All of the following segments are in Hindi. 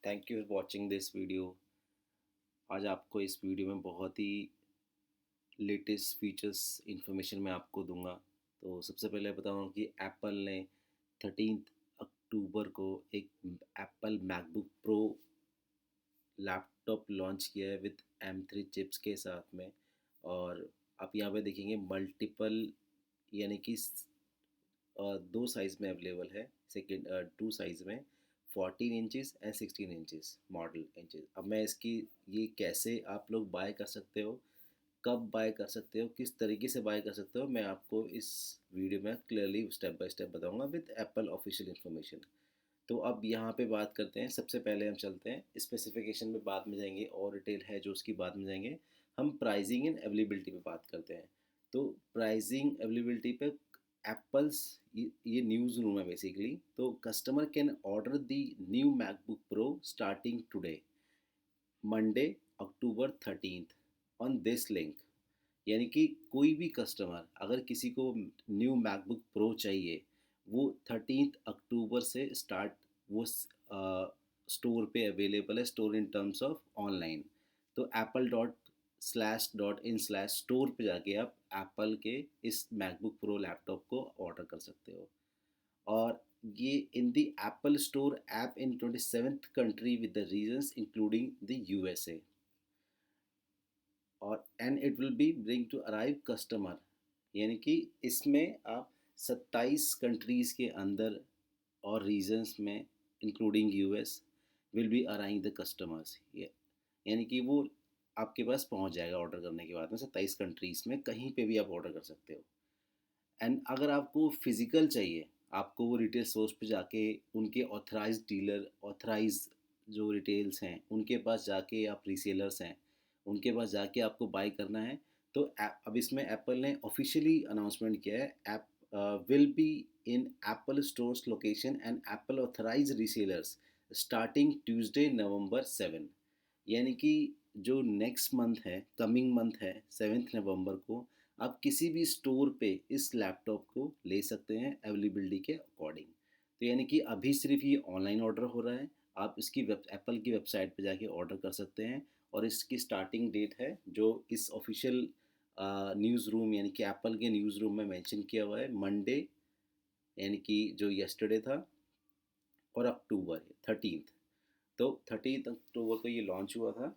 Thank you for watching this video. आज आपको इस वीडियो में बहुत ही लेटेस्ट फीचर्स इंफॉर्मेशन मैं आपको दूंगा। तो सबसे पहले बताऊँ कि एप्पल ने 13 अक्टूबर को एक Apple MacBook Pro laptop launch किया है विद M3 चिप्स के साथ में। और आप यहाँ पे देखेंगे मल्टीपल यानी कि दो साइज़ में अवेलेबल है। सेकेंड टू साइज़ में 14 inches and 16 inches model inches. अब मैं इसकी ये कैसे आप लोग बाय कर सकते हो, कब बाय कर सकते हो, किस तरीके से बाय कर सकते हो, मैं आपको इस वीडियो में क्लियरली स्टेप बाय स्टेप बताऊंगा विद एप्पल ऑफिशियल इन्फॉर्मेशन। तो अब यहाँ पे बात करते हैं। सबसे पहले हम चलते हैं स्पेसिफिकेशन में, बाद में जाएंगे, और डिटेल है जो उसकी बाद में जाएंगे। हम प्राइसिंग एंड अवेलेबिलिटी पे बात करते हैं। तो प्राइसिंग अवेलेबिलिटी पे एप्पल्स ये न्यूज़ रूम है बेसिकली। तो customer can order the new MacBook pro starting today Monday October 13th on this link. यानी कि कोई भी कस्टमर अगर किसी को न्यू मैकबुक प्रो चाहिए, वो 13 अक्टूबर से स्टार्ट वो स्टोर पे अवेलेबल है। Store in terms of online, तो apple./in/store पे जाके आप एप्पल के इस मैकबुक प्रो लैपटॉप को ऑर्डर कर सकते हो। और ये in the Apple store app in 27th country with the regions including the USA। और and it will be bring to arrive customer, यानी कि इसमें आप 27 कंट्रीज़ के अंदर और रीजन्स में including US will be arriving the customers. यानी कि वो आपके पास पहुंच जाएगा ऑर्डर करने के बाद में। 27 कंट्रीज़ में कहीं पे भी आप ऑर्डर कर सकते हो। एंड अगर आपको फिज़िकल चाहिए, आपको वो रिटेल स्टोर्स पे जाके उनके ऑथराइज्ड डीलर, ऑथराइज जो रिटेल्स हैं उनके पास जाके, आप रीसेलर्स हैं उनके पास जाके आपको बाय करना है। तो अब इसमें एप्पल ने ऑफिशियली अनाउंसमेंट किया है, app will be in Apple stores location and Apple authorize resellers starting Tuesday November 7। यानी कि जो नेक्स्ट मंथ है, कमिंग मंथ है 7 नवंबर को, आप किसी भी स्टोर पे इस लैपटॉप को ले सकते हैं अवेलेबिलिटी के अकॉर्डिंग। तो यानी कि अभी सिर्फ ये ऑनलाइन ऑर्डर हो रहा है। आप इसकी एप्पल की वेबसाइट पे जाके ऑर्डर कर सकते हैं। और इसकी स्टार्टिंग डेट है जो इस ऑफिशियल न्यूज़ रूम यानी कि एप्पल के न्यूज़ रूम में मेंशन किया हुआ है, मंडे यानी कि जो यस्टरडे था, और अक्टूबर 13th। तो 13 अक्टूबर को ये लॉन्च हुआ था।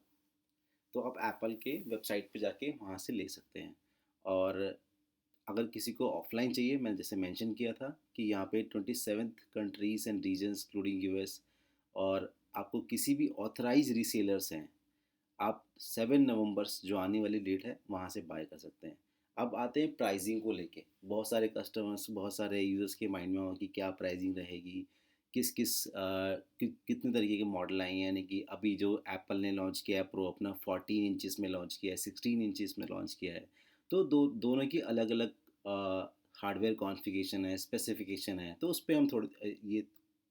तो आप एप्पल के वेबसाइट पे जाके वहाँ से ले सकते हैं। और अगर किसी को ऑफलाइन चाहिए, मैंने जैसे मेंशन किया था कि यहाँ पे 27th countries and regions including US। और आपको किसी भी ऑथराइज रीसेलर्स हैं, आप 7 नवंबर जो आने वाली डेट है वहाँ से बाय कर सकते हैं। अब आते हैं प्राइसिंग को लेके। बहुत सारे कस्टमर्स, बहुत सारे यूज़र्स के माइंड में होगा कि क्या प्राइसिंग रहेगी, कितने तरीके के मॉडल आए हैं। यानी कि अभी जो एप्पल ने लॉन्च किया है प्रो अपना 14 इंचज़ में लॉन्च किया है, 16 इंचज़ में लॉन्च किया है। तो दोनों की अलग अलग हार्डवेयर कॉन्फ़िगरेशन है, स्पेसिफिकेशन है। तो उस पर हम थोड़ी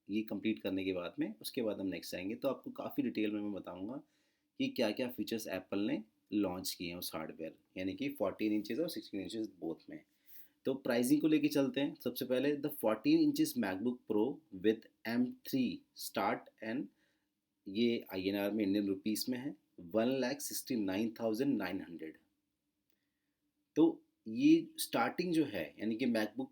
ये कंप्लीट करने के बाद में, उसके बाद हम नेक्स्ट आएंगे तो आपको काफ़ी डिटेल में मैं बताऊंगा कि क्या क्या फीचर्स एप्पल ने लॉन्च किए हैं उस हार्डवेयर, यानी कि 14 इंचज़ और 16 इंचज़ बोथ में। तो प्राइसिंग को लेके चलते हैं। सबसे पहले the 14 inches MacBook pro with M3 start, and ये INR में, इंडियन रुपीस में है, 1,69,900। तो ये स्टार्टिंग जो है, यानी कि मैकबुक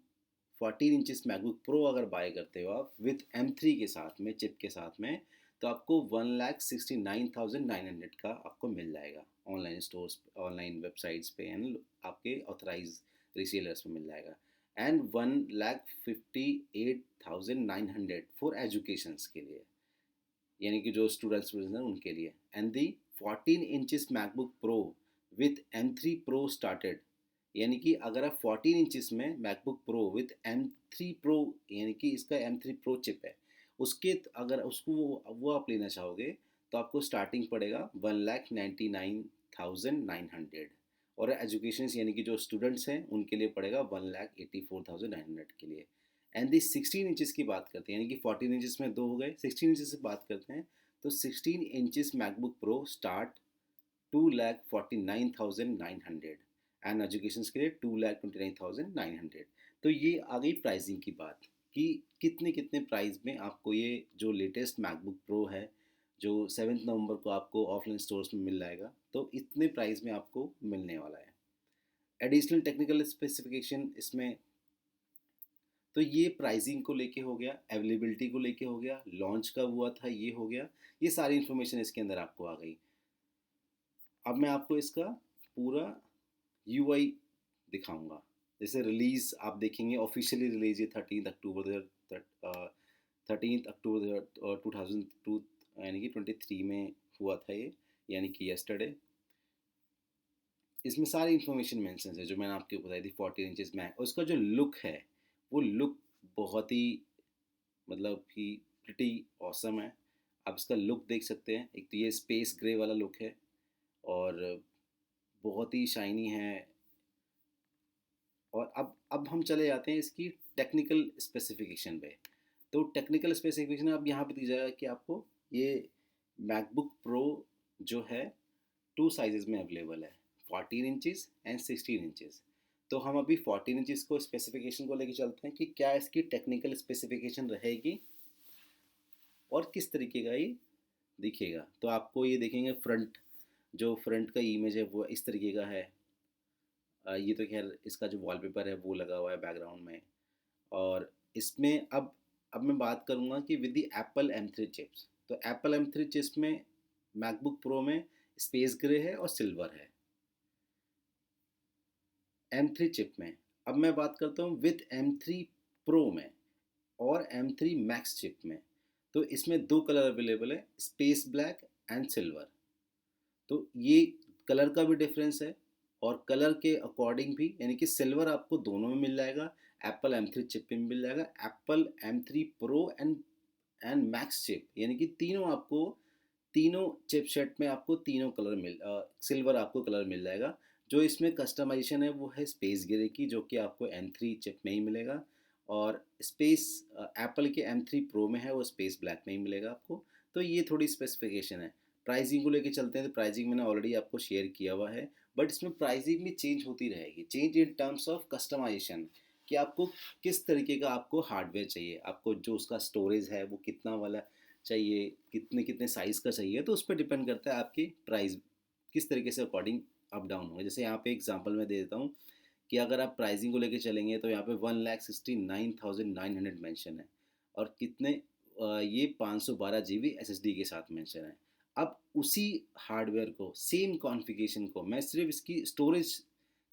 14 इंचज़ मैकबुक प्रो अगर बाय करते हो आप विथ M3 के साथ में, चिप के साथ में, तो आपको 1,69,900 का आपको मिल जाएगा ऑनलाइन स्टोर्स, ऑनलाइन वेबसाइट्स पे, एंड आपके ऑथराइज रिसेलर्स में मिल जाएगा। एंड 1,58,900 फॉर एजुकेशंस के लिए, यानी कि जो स्टूडेंट्स हैं उनके लिए। And the 14 inches MacBook pro with M3 pro started, यानी कि अगर आप 14 इंचज़ में MacBook pro with M3 pro, यानी कि इसका M3 प्रो चिप है, उसके अगर उसको वो आप लेना चाहोगे तो आपको स्टार्टिंग पड़ेगा 1,99,900। और एजुकेशन यानी कि जो स्टूडेंट्स हैं उनके लिए पड़ेगा 1,84,900 के लिए। एंड दी 16 इंचज़ की बात करते हैं, यानी कि 14 इंचज़ में दो हो गए, 16 इंचज़ से बात करते हैं। तो 16 inches MacBook pro start 2,49,900 and education के लिए 2,29,900। तो ये आ गई प्राइसिंग की बात कि कितने कितने प्राइस में आपको ये जो लेटेस्ट मैकबुक प्रो है जो 7 नवंबर को आपको ऑफलाइन स्टोर्स में मिल जाएगा। तो इतने प्राइस में आपको मिलने वाला है। एडिशनल टेक्निकल स्पेसिफिकेशन इसमें, तो ये प्राइसिंग को लेके हो गया, अवेलेबिलिटी को लेके हो गया, लॉन्च कब हुआ था ये हो गया, ये सारी इन्फॉर्मेशन इसके अंदर आपको आ गई। अब मैं आपको इसका पूरा यूआई दिखाऊंगा। जैसे रिलीज़ आप देखेंगे, ऑफिशियली रिलीज ये 13 अक्टूबर 2002 यानी कि 23 में हुआ था ये, यानी कि यस्टरडे। इसमें सारी इन्फॉर्मेशन मेंशन है जो मैंने आपको बताई थी। 14 इंचेस मैक, उसका जो लुक है वो लुक बहुत ही मतलब कि प्रिटी ऑसम है। आप इसका लुक देख सकते हैं। एक तो ये स्पेस ग्रे वाला लुक है और बहुत ही शाइनी है। और अब हम चले जाते हैं इसकी टेक्निकल स्पेसिफिकेशन पे। तो टेक्निकल स्पेसिफिकेशन अब यहाँ पे दी जाएगा कि आपको ये मैकबुक प्रो जो है 2 साइजेस में अवेलेबल है, 14 इंचेस एंड 16 इंचेस। तो हम अभी 14 इंचेस को स्पेसिफिकेशन को लेके चलते हैं कि क्या इसकी टेक्निकल स्पेसिफिकेशन रहेगी और किस तरीके का ये दिखेगा। तो आपको ये देखेंगे फ्रंट, जो फ्रंट का इमेज है वो इस तरीके का है। ये तो खैर इसका जो वॉलपेपर है वो लगा हुआ है बैकग्राउंड में। और इसमें अब मैं बात करूँगा कि with the Apple M3 chips. तो एप्पल M3 चिप्स में मैकबुक प्रो में स्पेस ग्रे है और सिल्वर है M3 चिप में। अब मैं बात करता हूँ विद M3 प्रो में और M3 मैक्स चिप में। तो इसमें दो कलर अवेलेबल है, स्पेस ब्लैक एंड सिल्वर। तो ये कलर का भी डिफरेंस है और कलर के अकॉर्डिंग भी, यानी कि सिल्वर आपको दोनों में मिल जाएगा, एप्पल M3 चिप में मिल जाएगा, Apple M3 pro and max chip, यानी कि तीनों आपको, तीनों चिप सेट में आपको तीनों कलर सिल्वर आपको कलर मिल जाएगा। जो इसमें कस्टमाइजेशन है वो है स्पेस ग्रे की, जो कि आपको M3 चिप में ही मिलेगा। और स्पेस एप्पल के M3 प्रो में है वो स्पेस ब्लैक में ही मिलेगा आपको। तो ये थोड़ी स्पेसिफिकेशन है। प्राइसिंग को लेके चलते हैं। तो प्राइसिंग मैंने ऑलरेडी आपको शेयर किया हुआ है, बट इसमें प्राइसिंग भी चेंज होती रहेगी, change in terms of customization, कि आपको किस तरीके का आपको हार्डवेयर चाहिए, आपको जो उसका स्टोरेज है वो कितना वाला चाहिए, कितने कितने साइज़ का चाहिए। तो उस पर डिपेंड करता है आपकी प्राइस किस तरीके से अकॉर्डिंग अप डाउन होगा। जैसे यहाँ पे एग्जांपल मैं दे देता हूँ कि अगर आप प्राइसिंग को लेके चलेंगे तो यहाँ पे 1,69,900 मेंशन है और कितने ये 512 GB SSD के साथ मेंशन है। अब उसी हार्डवेयर को, सेम कॉन्फ़िगरेशन को, मैं सिर्फ इसकी स्टोरेज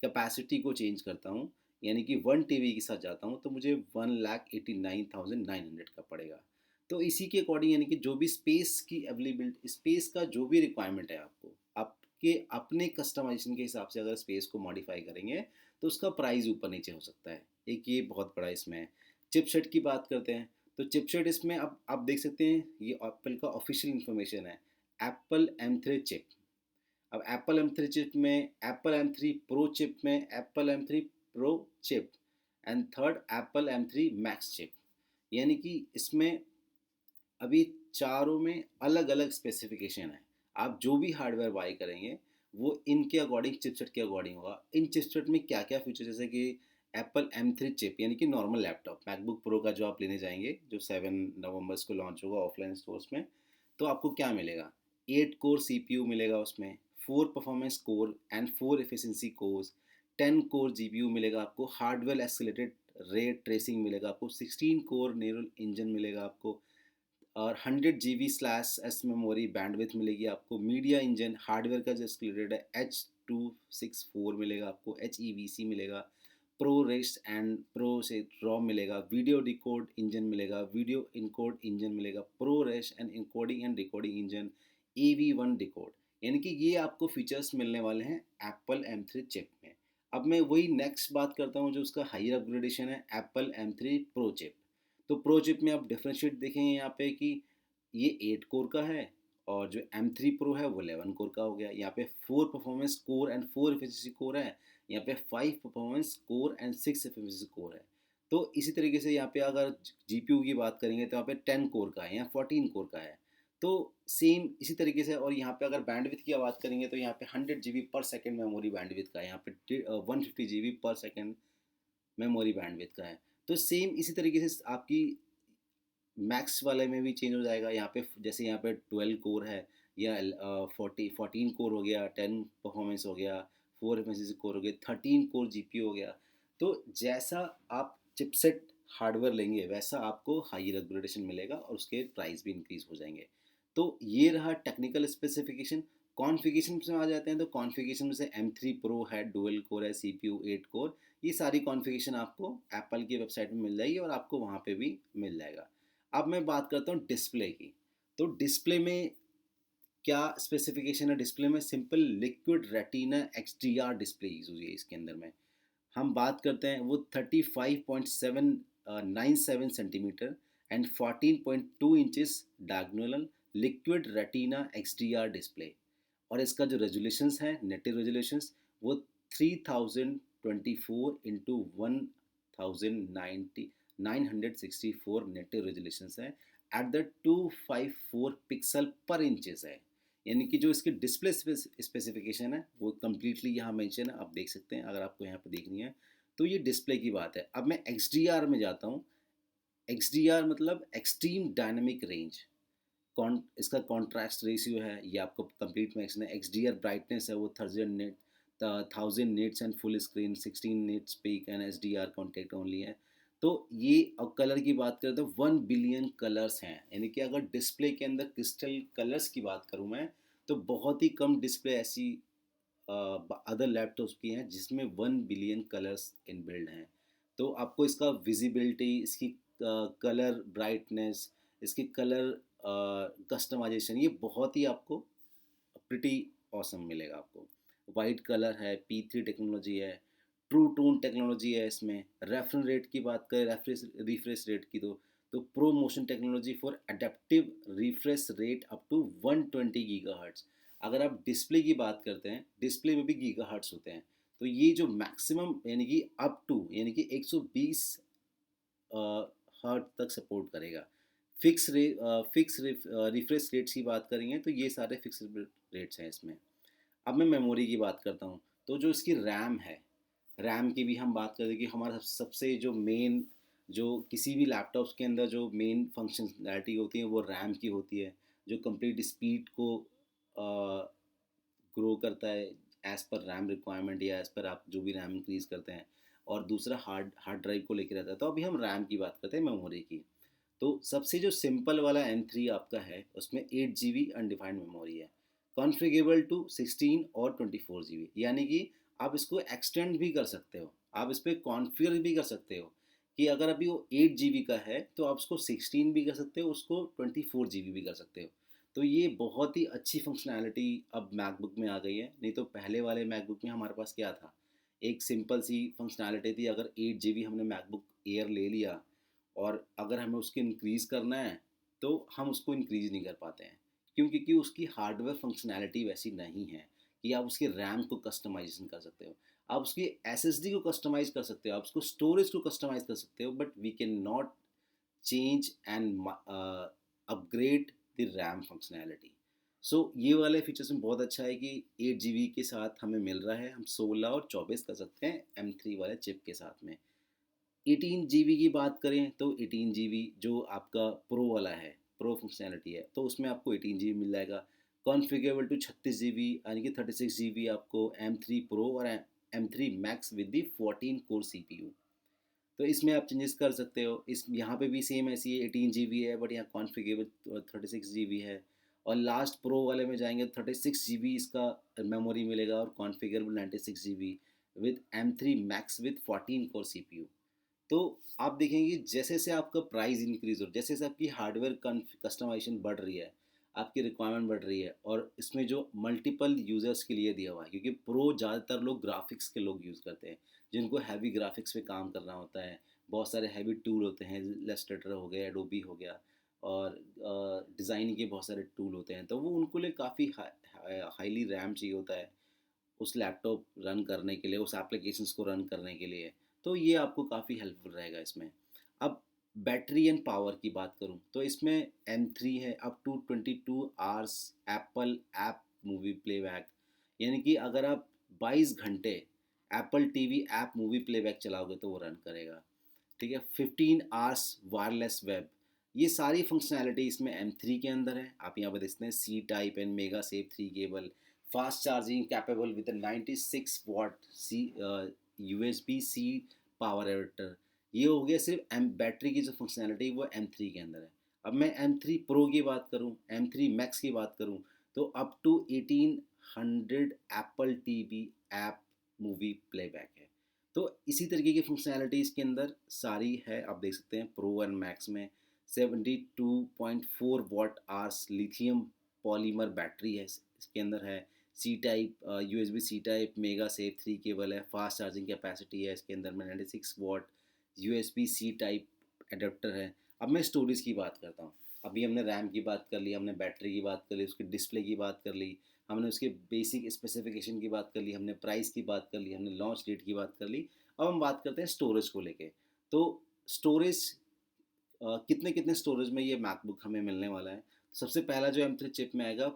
कैपेसिटी को चेंज करता हूँ, यानी कि 1 TB के साथ जाता हूँ तो मुझे 1,89,900 का पड़ेगा। तो इसी के अकॉर्डिंग, यानी कि जो भी स्पेस की अवेलेबिलिटी, स्पेस का जो भी रिक्वायरमेंट है आपको, आपके अपने कस्टमाइजेशन के हिसाब से अगर स्पेस को मॉडिफाई करेंगे तो उसका प्राइस ऊपर नीचे हो सकता है। एक ये बहुत बड़ा इसमें है। चिपसेट की बात करते हैं तो चिपसेट इसमें अब आप देख सकते हैं, ये एप्पल का ऑफिशियल इंफॉर्मेशन है, एप्पल M3 चिप। अब एप्पल M3 चिप में, एप्पल M3 प्रो चिप में, Apple M3 pro chip and third Apple M3 max chip, यानी कि इसमें अभी चारों में अलग अलग स्पेसिफिकेशन है। आप जो भी हार्डवेयर बाई करेंगे वो इनके अकॉर्डिंग, चिपसेट के अकॉर्डिंग होगा। इन चिपसेट में क्या क्या फीचर, जैसे कि एप्पल M3 चिप यानी कि नॉर्मल लैपटॉप मैकबुक प्रो का जो आप लेने जाएंगे, जो 7 नवंबर को लॉन्च होगा ऑफलाइन स्टोर्स में, तो आपको क्या मिलेगा, 8 कोर CPU मिलेगा उसमें, 4 performance core and 4 efficiency course, 10 core GPU मिलेगा आपको, हार्डवेयर एक्सीलरेटेड रे ट्रेसिंग मिलेगा आपको, 16 कोर न्यूरल इंजन मिलेगा आपको, और 100 GB/s मेमोरी बैंडविथ मिलेगी आपको, मीडिया इंजन हार्डवेयर का जो एक्सीलरेटेड है H264 मिलेगा आपको, HEVC मिलेगा, प्रो रेस एंड प्रो से रॉम मिलेगा, वीडियो डिकोड इंजन मिलेगा, वीडियो इनकोड इंजन मिलेगा, pro res and encoding and decoding engine, AV1 decode, यानी कि ये आपको फीचर्स मिलने वाले हैं एप्पल M3 चिप में। अब मैं वही नेक्स्ट बात करता हूँ जो उसका हायर अपग्रेडेशन है, एप्पल M3 प्रो चिप। तो प्रो चिप में आप डिफ्रेंशिएट देखेंगे यहाँ पे कि ये 8 कोर का है और जो M3 प्रो है वो 11 कोर का हो गया। यहाँ पे 4 performance core and 4 efficiency core है, यहाँ पे 5 performance core and 6 efficiency core है। तो इसी तरीके से यहाँ पे अगर GPU की बात करेंगे तो यहाँ पे 10 कोर का है, यहाँ 14 कोर का है। तो सेम इसी तरीके से, और यहाँ पे अगर बैंडविथ की बात करेंगे तो यहाँ पे 100 GB/सेकेंड मेमोरी बैंडविथ का है, यहाँ पे 150 GB/सेकेंड मेमोरी बैंडविथ का है। तो सेम इसी तरीके से आपकी मैक्स वाले में भी चेंज हो जाएगा। यहाँ पे जैसे यहाँ पे 12 कोर है या 14 कोर हो गया, 10 परफॉर्मेंस हो गया, 4 एफिशिएंसी कोर हो गया, 13 कोर जीपीयू हो गया। तो जैसा आप चिपसेट हार्डवेयर लेंगे वैसा आपको हाई रेगुलेशन मिलेगा और उसके प्राइस भी इंक्रीज हो जाएंगे। तो ये रहा टेक्निकल स्पेसिफिकेशन। कॉन्फ़िगरेशन में आ जाते हैं, तो कॉन्फ़िगरेशन में से M3 प्रो है, डुअल कोर है, CPU 8 कोर, ये सारी कॉन्फ़िगरेशन आपको एप्पल की वेबसाइट में मिल जाएगी और आपको वहाँ पे भी मिल जाएगा। अब मैं बात करता हूँ डिस्प्ले की। तो डिस्प्ले में क्या स्पेसिफिकेशन है? डिस्प्ले में simple liquid retina XDR display use हुई है इसके अंदर में। हम बात करते हैं वो 35.797 centimetre and 14.2 inches diagonal liquid retina XDR display. और इसका जो रेजोल्यूशंस है, नेटिव रेजोल्यूशंस, वो 3024 इंटू 1964 नेटिव रेजोल्यूशंस है एट द 254 पिक्सल पर इंचेस है। यानी कि जो इसकी डिस्प्ले स्पेसिफिकेशन है वो कम्प्लीटली यहाँ मेंशन है, आप देख सकते हैं अगर आपको यहाँ पे देखनी है। तो ये डिस्प्ले की बात है। अब मैं XDR में जाता हूँ। XDR मतलब एक्सट्रीम डायनामिक रेंज। इसका कॉन्ट्रास्ट रेशियो है, ये आपको कंप्लीट में है। XDR ब्राइटनेस है वो 1000 nits and full screen 16 nits peak and SDR contact only है। तो ये अब कलर की बात करें तो 1 बिलियन कलर्स हैं। यानी कि अगर डिस्प्ले के अंदर क्रिस्टल कलर्स की बात करूँ मैं, तो बहुत ही कम डिस्प्ले ऐसी अदर लैपटॉप्स की हैं जिसमें 1 बिलियन कलर्स इनबिल्ड हैं। तो आपको इसका विजिबिलिटी, इसकी कलर ब्राइटनेस, इसकी कलर कस्टमाइजेशन, ये बहुत ही आपको प्रिटी ऑसम मिलेगा आपको। वाइट कलर है, P3 टेक्नोलॉजी है, ट्रू टोन टेक्नोलॉजी है इसमें। रेफरेंस रेट की बात करें, रिफ्रेश रेट की, तो pro motion technology for adaptive refresh rate up to 120 gigahertz. अगर आप डिस्प्ले की बात करते हैं, डिस्प्ले में भी गीगाहर्ट्ज होते हैं। तो ये जो मैक्सिमम यानी कि अप टू यानी कि 120 हर्ट तक सपोर्ट करेगा। फिक्स रिफ्रेश रेट्स की बात करेंगे तो ये सारे फिक्स रेट्स हैं इसमें। अब मैं मेमोरी की बात करता हूँ। तो जो इसकी रैम है, रैम की भी हम बात करें कि हमारा सबसे जो मेन, जो किसी भी लैपटॉप्स के अंदर जो मेन फंक्शनैलिटी होती है वो रैम की होती है, जो कंप्लीट स्पीड को ग्रो करता है एज़ पर रैम रिक्वायरमेंट या एज़ पर आप जो भी रैम इंक्रीज़ करते हैं। और दूसरा हार्ड हार्ड ड्राइव को लेकर रहता है। तो अभी हम रैम की बात करते हैं, मेमोरी की। तो सबसे जो सिंपल वाला M3 आपका है उसमें 8 GB अनडिफाइंड मेमोरी है, कॉन्फ़िगरेबल टू 16 और 24 GB। यानी कि आप इसको एक्सटेंड भी कर सकते हो, आप इस पर कॉन्फ़िगर भी कर सकते हो कि अगर अभी वो 8 GB का है तो आप उसको 16 भी कर सकते हो, उसको 24 GB भी कर सकते हो। तो ये बहुत ही अच्छी फंक्शनैलिटी अब मैकबुक में आ गई है। नहीं तो पहले वाले मैकबुक में हमारे पास क्या था, एक सिंपल सी फंक्शनैलिटी थी। अगर 8 GB हमने मैकबुक एयर ले लिया और अगर हमें उसको इंक्रीज़ करना है तो हम उसको इंक्रीज़ नहीं कर पाते हैं। क्यों? क्योंकि उसकी हार्डवेयर फंक्शनैलिटी वैसी नहीं है कि आप उसकी रैम को कस्टमाइजेशन कर सकते हो, आप उसकी SSD को कस्टमाइज़ कर सकते हो, आप उसको स्टोरेज को कस्टमाइज़ कर सकते हो, but we can not change and upgrade the RAM functionality. So ये वाले फीचर्स में बहुत अच्छा है कि 8 GB के साथ हमें मिल रहा है, हम 16 और 24 कर सकते हैं M3 वाले चिप के साथ में। 18 GB की बात करें तो 18 GB जो आपका प्रो वाला है, प्रो फंक्शनैलिटी है, तो उसमें आपको 18 GB मिल जाएगा, कॉन्फ़िगरेबल टू 36 GB, यानी कि 36 GB आपको M3 प्रो और M3 max with the 14 core CPU। तो इसमें आप चेंजेस कर सकते हो। इस यहाँ पे भी सेम ऐसी है, 18 GB है बट यहाँ कॉन्फ़िगरेबल 36 GB है। और लास्ट प्रो वाले में जाएंगे तो 36 GB इसका मेमोरी मिलेगा और कॉन्फ़िगरेबल 96 GB with M3 max with 14 core CPU। तो आप देखेंगे जैसे जैसे आपका प्राइस इंक्रीज हो, जैसे जैसे आपकी हार्डवेयर कस्टमाइजेशन बढ़ रही है, आपकी रिक्वायरमेंट बढ़ रही है, और इसमें जो मल्टीपल यूज़र्स के लिए दिया हुआ है, क्योंकि प्रो ज़्यादातर लोग ग्राफिक्स के लोग यूज़ करते हैं, जिनको हैवी ग्राफिक्स पे काम करना होता है। बहुत सारे हैवी टूल होते हैं, इलस्ट्रेटर हो गया, एडोबी हो गया, और डिज़ाइनिंग के बहुत सारे टूल होते हैं, तो वो उनको लिए काफ़ी हाईली रैम चाहिए होता है उस लैपटॉप रन करने के लिए, उस एप्लीकेशंस को रन करने के लिए। तो ये आपको काफ़ी हेल्पफुल रहेगा इसमें। अब बैटरी एंड पावर की बात करूँ तो इसमें M3 है up to 22 hours Apple app movie playback. यानी कि अगर आप 22 घंटे Apple TV app movie playback चलाओगे तो वो रन करेगा। ठीक है, 15 आवर्स वायरलेस वेब। ये सारी फंक्शनैलिटी इसमें M3 के अंदर है। आप यहाँ पर देखते हैं C type and mega safe 3 cable, fast charging capable with 96 watt C USB C power adapter. ये हो गया सिर्फ एम बैटरी की जो फंक्शनैलिटी वो M3 के अंदर है। अब मैं M3 Pro की बात करूँ, M3 Max की बात करूँ, तो up to 1800 Apple TV app movie playback है। तो इसी तरीके की फंक्शनैलिटी इसके अंदर सारी है। आप देख सकते हैं प्रो एंड मैक्स में 72.4 watt hours lithium polymer battery है इसके अंदर है। C type USB C type mega safe 3 cable है। फास्ट चार्जिंग कैपेसिटी है इसके अंदर में 96 watt USB C type adapter है। अब मैं स्टोरेज की बात करता हूँ। अभी हमने रैम की बात कर ली, हमने बैटरी की बात कर ली, उसके डिस्प्ले की बात कर ली, हमने उसके बेसिक स्पेसिफिकेशन की बात कर ली, हमने प्राइस की बात कर ली, हमने लॉन्च डेट की बात कर ली। अब हम बात करते हैं स्टोरेज को लेके। तो स्टोरेज कितने कितने स्टोरेज में ये मैकबुक हमें मिलने वाला है। सबसे पहला जो M3 चिप में आएगा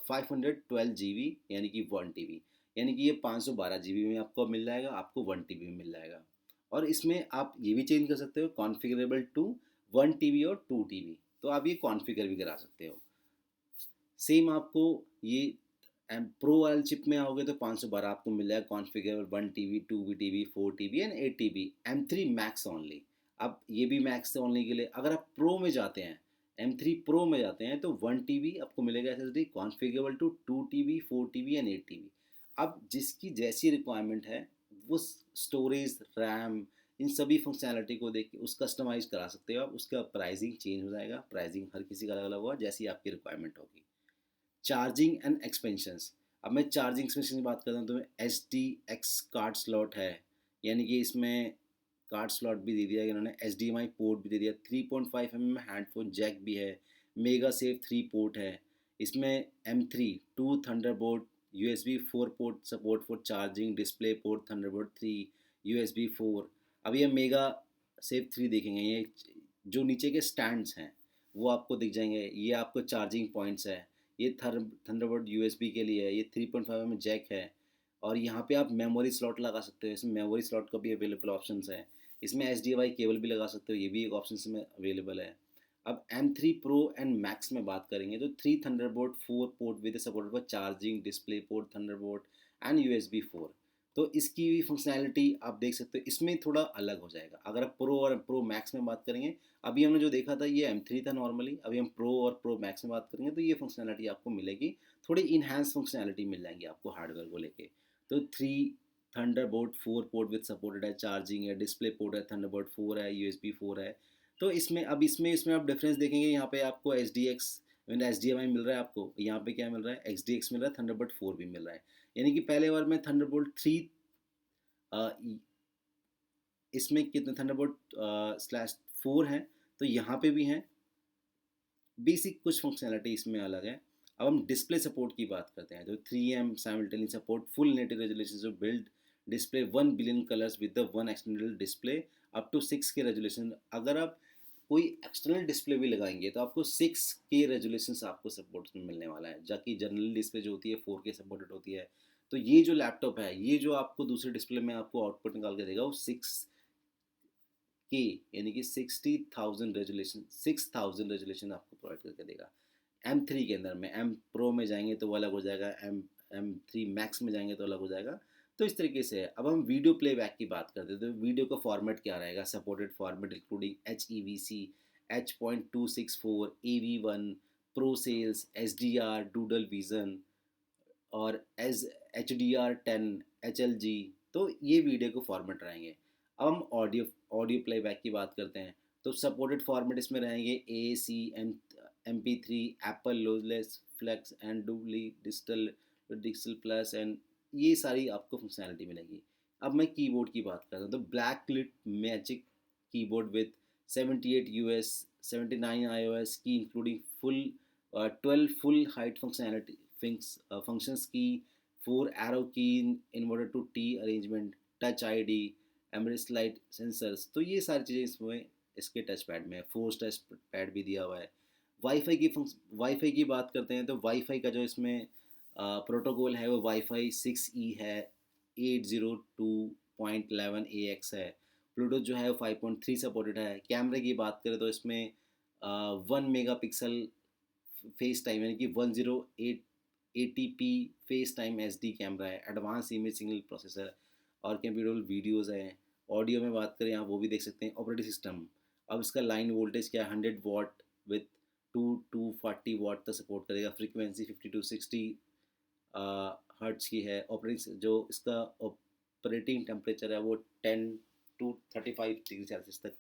512 GB यानी कि 1 TB, यानी कि ये 512 GB में आपको मिल जाएगा, आपको 1 TB में मिल जाएगा। और इसमें आप ये भी चेंज कर सकते हो कॉन्फ़िगरेबल टू 1 TB और 2 TB, तो आप ये कॉन्फ़िगर भी करा सकते हो। सेम आपको ये प्रो वाले चिप में आओगे तो 512 आपको मिल जाएगा कॉन्फ़िगरेबल 1 TB 2 TB 4 TB and 8 TB M3 max only. अब ये भी मैक्स ओनली के लिए। अगर आप प्रो में जाते हैं, M3 प्रो में जाते हैं, तो 1 TB आपको मिलेगा SSD configurable to 2 TB 4 TB and 8 TB। अब जिसकी जैसी रिक्वायरमेंट है वो स्टोरेज रैम इन सभी फंक्शनैलिटी को देख के उस कस्टमाइज़ करा सकते हो आप। उसका प्राइसिंग चेंज हो जाएगा, प्राइसिंग हर किसी का अलग अलग होगा जैसी आपकी रिक्वायरमेंट होगी। Charging and expansions. अब मैं चार्जिंग एक्सपेंशन की बात करता हूँ तो SDX कार्ड स्लॉट है, यानी कि इसमें कार्ड स्लॉट भी दे दिया है इन्होंने, HDMI पोर्ट भी दे दिया, 3.5 mm हेडफोन जैक भी है, मेगा सेफ 3 पोर्ट है इसमें, M3 2 Thunderbolt USB 4 port support for charging, display port Thunderbolt 3 USB 4। अब ये मेगा सेफ 3 देखेंगे, ये जो नीचे के स्टैंड्स हैं वो आपको दिख जाएंगे, ये आपको चार्जिंग पॉइंट्स है, ये थंडरबोल्ट USB के लिए है, ये 3.5 mm जैक है। और यहाँ पे आप मेमोरी स्लॉट लगा सकते हो, इसमें मेमोरी स्लॉट का भी अवेलेबल ऑप्शंस है। इसमें HDMI केबल भी लगा सकते हो, ये भी एक ऑप्शन में अवेलेबल है। अब M3 Pro एंड Max में बात करेंगे तो 3 Thunderbolt 4 port with support for charging, display port Thunderbolt and USB 4। तो इसकी भी फंक्शनैलिटी आप देख सकते हो, इसमें थोड़ा अलग हो जाएगा अगर आप प्रो और प्रो मैक्स में बात करेंगे। अभी हमने जो देखा था ये M3 था नॉर्मली, अभी हम प्रो और प्रो मैक्स में बात करेंगे तो ये फंक्शनैलिटी आपको मिलेगी, थोड़ी इनहेंस फंक्शनैलिटी मिल जाएंगी आपको हार्डवेयर को लेके। तो 3 थंडरबोल्ट 4 पोर्ट विद सपोर्टेड है, चार्जिंग है, डिस्प्ले पोर्ट है, थंडरबोल्ट 4 है, USB 4 है। तो इसमें अब इसमें आप डिफरेंस देखेंगे, यहाँ पे आपको SDX HDMI मिल रहा है, आपको यहाँ पे क्या मिल रहा है, XDX मिल रहा है, थंडरबोल्ट 4 भी मिल रहा है। यानी कि पहले बार में थंडरबोल्ट 3 इसमें कितने थंडरबोल्ट स्लैश 4 हैं, तो यहाँ पे भी हैं। बेसिक कुछ फंक्शनैलिटी इसमें अलग है। अब हम डिस्प्ले सपोर्ट की बात करते हैं तो 3M simultaneous support full native resolution जो build display 1 billion colours with the one external display up to 6 K resolution. अगर आप कोई एक्सटर्नल डिस्प्ले भी लगाएंगे तो आपको 6 के रेजोल्यूशन आपको सपोर्ट में मिलने वाला है, जबकि जनरल डिस्प्ले जो होती है 4K सपोर्टेड होती है। तो ये जो लैपटॉप है, ये जो आपको दूसरे डिस्प्ले में आपको आउटपुट निकाल के देगा वो 6K यानी कि 6000 रेजोल्यूशन आपको प्रोवाइड करके देगा। M3 के अंदर में M प्रो में जाएंगे तो वो अलग हो जाएगा, M3 मैक्स में जाएंगे तो अलग हो जाएगा। तो इस तरीके से है। अब हम वीडियो प्लेबैक की बात करते हैं तो वीडियो का फॉर्मेट क्या रहेगा, supported format including HEVC, H.264, AV1, pro sales, SDR, doodle vision और एज HDR10, HLG। तो ये वीडियो के फॉर्मेट रहेंगे। अब हम ऑडियो प्लेबैक की बात करते हैं तो सपोर्टेड फॉर्मेट इसमें रहेंगे AAC, MP3, Apple lossless, FLAC and Dolby digital, digital plus and ये सारी आपको फंक्शनैलिटी मिलेगी। अब मैं कीबोर्ड की बात करता हूँ तो backlit magic keyboard with 78 US 79 iOS की including full 12 full height functionality functions key, 4 arrow key in inverted to T arrangement, touch ID, एमरेस लाइट सेंसर्स। तो ये सारी चीज़ें इसमें इसके टच पैड में है, फोर्स टच पैड भी दिया हुआ है। वाईफाई की बात करते हैं तो वाईफाई का जो इसमें प्रोटोकॉल है वो वाईफाई 6E है, 802.11ax है। ब्लूटूथ जो है वो 5.3 सपोर्टेड है। कैमरे की बात करें तो इसमें 1 मेगापिक्सल फेस टाइम यानी कि 108 ATP face time SD camera है, एडवांस इमेज सिग्नल प्रोसेसर और कंप्यूटेबल वीडियोज़ हैं। ऑडियो में बात करें आप वो भी देख सकते हैं। ऑपरेटिंग सिस्टम, अब इसका लाइन वोल्टेज क्या है, 100 वाट विथ 2 to 40 वाट तक सपोर्ट करेगा। फ्रीक्वेंसी 50 to 60 हर्ट्ज की है। ऑपरेटिंग जो इसका ऑपरेटिंग टेम्परेचर है वो 10 to 35 डिग्री सेल्सियस तक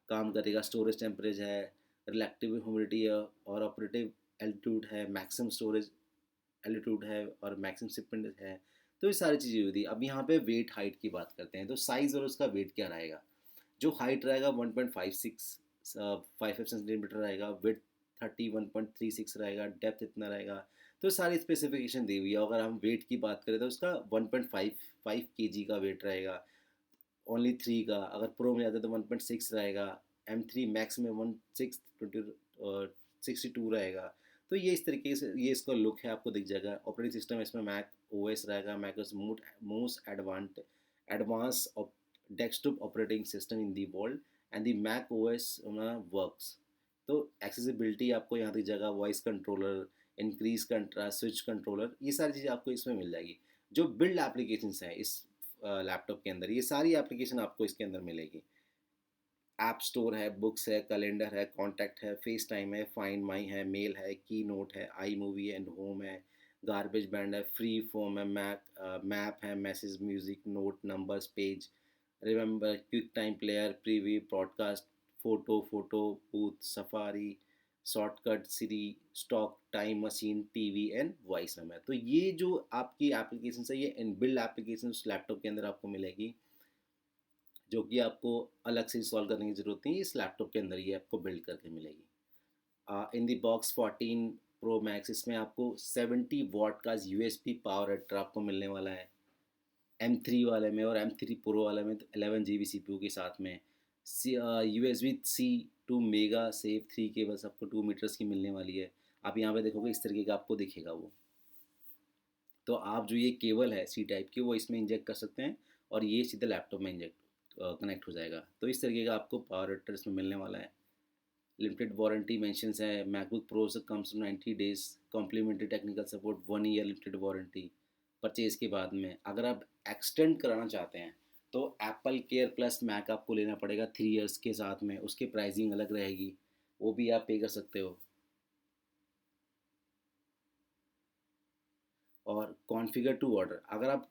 काम करेगा। स्टोरेज टेम्परेचर है, रिलेटिव ह्यूमिडिटी है और ऑपरेटिव एल्टीट्यूड है, मैक्सिमम स्टोरेज एल्टीट्यूड है और मैक्सिमम शिपमेंट है। तो ये सारी चीज़ें होती है। अब यहाँ पे वेट हाइट की बात करते हैं, तो साइज़ और उसका वेट क्या रहेगा। जो हाइट रहेगा 1.56 सेंटीमीटर रहेगा, विड्थ 31.36 रहेगा, डेप्थ इतना रहेगा। तो सारी स्पेसिफिकेशन दी हुई है। अगर हम वेट की बात करें तो उसका 1.55 kg का वेट रहेगा ओनली 3 का। अगर प्रो में जाते हैं तो 1.6 रहेगा। M3 मैक्स में 1.62 रहेगा। तो ये इस तरीके से ये इसका लुक है, आपको दिख जाएगा। ऑपरेटिंग सिस्टम इसमें मैक OS रहेगा, Mac OS most advanced desktop operating system in the world and the Mac OS works. तो एक्सेसिबिलिटी आपको यहाँ दिख जाएगा, voice controller, increase contrast, switch controller, ये सारी चीज़ें आपको इसमें मिल जाएगी। जो बिल्ड एप्लीकेशंस हैं इस लैपटॉप के अंदर, ये सारी एप्लीकेशन आपको इसके अंदर मिलेगी। ऐप स्टोर है, बुक्स है, कैलेंडर है, कॉन्टैक्ट है, फेस टाइम है, फाइंड माई है, मेल है, की नोट है, आई मूवी एंड होम है, गार्बेज बैंड है, फ्री फॉर्म है, मैप है, message, music, note, numbers, page, remember, quick time player, preview, broadcast, photo booth, Safari, shortcut, Siri, stock, time machine, TV and voice है। तो ये जो आपकी एप्लीकेशन है ये इनबिल्ड एप्लीकेशन उस लैपटॉप के अंदर आपको मिलेगी, जो कि आपको अलग से इंस्टॉल करने की ज़रूरत नहीं है, इस लैपटॉप के अंदर ही आपको बिल्ड करके मिलेगी। इन दी बॉक्स 14 प्रो मैक्स, इसमें आपको 70 वाट का USB पावर एडर आपको मिलने वाला है M3 वाले में, और M3 प्रो वाले में तो 11 GB CPU के साथ में। USB-C to mega save 3 cables आपको 2 मीटर्स की मिलने वाली है। आप यहाँ पे देखोगे इस तरीके का आपको दिखेगा वो। तो आप जो ये केबल है C टाइप की वो इसमें इंजेक्ट कर सकते हैं और ये सीधे लैपटॉप में इंजेक्ट कनेक्ट हो जाएगा। तो इस तरीके का आपको पावर एडर इसमें मिलने वाला है। लिमिटेड वारंटी मेंशंस है। मैकबुक प्रो से comes 90 days complimentary technical support, 1 year limited warranty purchase के बाद में। अगर आप एक्सटेंड कराना चाहते हैं तो एप्पल केयर प्लस मैक आपको लेना पड़ेगा 3 ईयर्स के साथ में, उसकी प्राइसिंग अलग रहेगी, वो भी आप पे कर सकते हो। और कॉन्फ़िगर टू ऑर्डर, अगर आप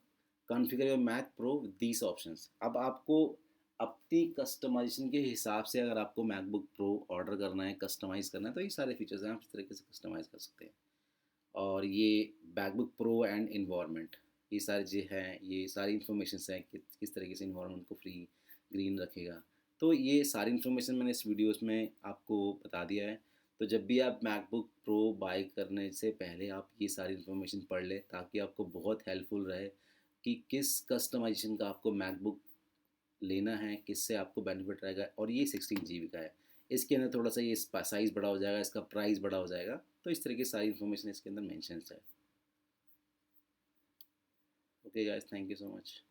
configure your Mac Pro with these options, अब आपको अपनी कस्टमाइजेशन के हिसाब से अगर आपको मैकबुक प्रो ऑर्डर करना है, कस्टमाइज़ करना है, तो ये सारे फीचर्स हैं, आप इस तरीके से कस्टमाइज़ कर सकते हैं। और ये मैकबुक प्रो एंड इन्वायरमेंट, ये सारी जो हैं ये सारी इन्फॉर्मेशन हैं कि किस तरीके से इन्वायरमेंट को फ्री ग्रीन रखेगा। तो ये सारी इन्फॉर्मेशन मैंने इस वीडियोस में आपको बता दिया है। तो जब भी आप मैकबुक प्रो बाय करने से पहले आप ये सारी इन्फॉर्मेशन पढ़ लें, ताकि आपको बहुत हेल्पफुल रहे कि किस कस्टमाइजेशन का आपको मैकबुक लेना है, किससे आपको बेनिफिट रहेगा। और ये 16 GB का है, इसके अंदर थोड़ा सा ये साइज़ बड़ा हो जाएगा, इसका प्राइस बड़ा हो जाएगा। तो इस तरह की सारी इन्फॉर्मेशन इसके अंदर मेंशन्स है। Okay guys, thank you so much.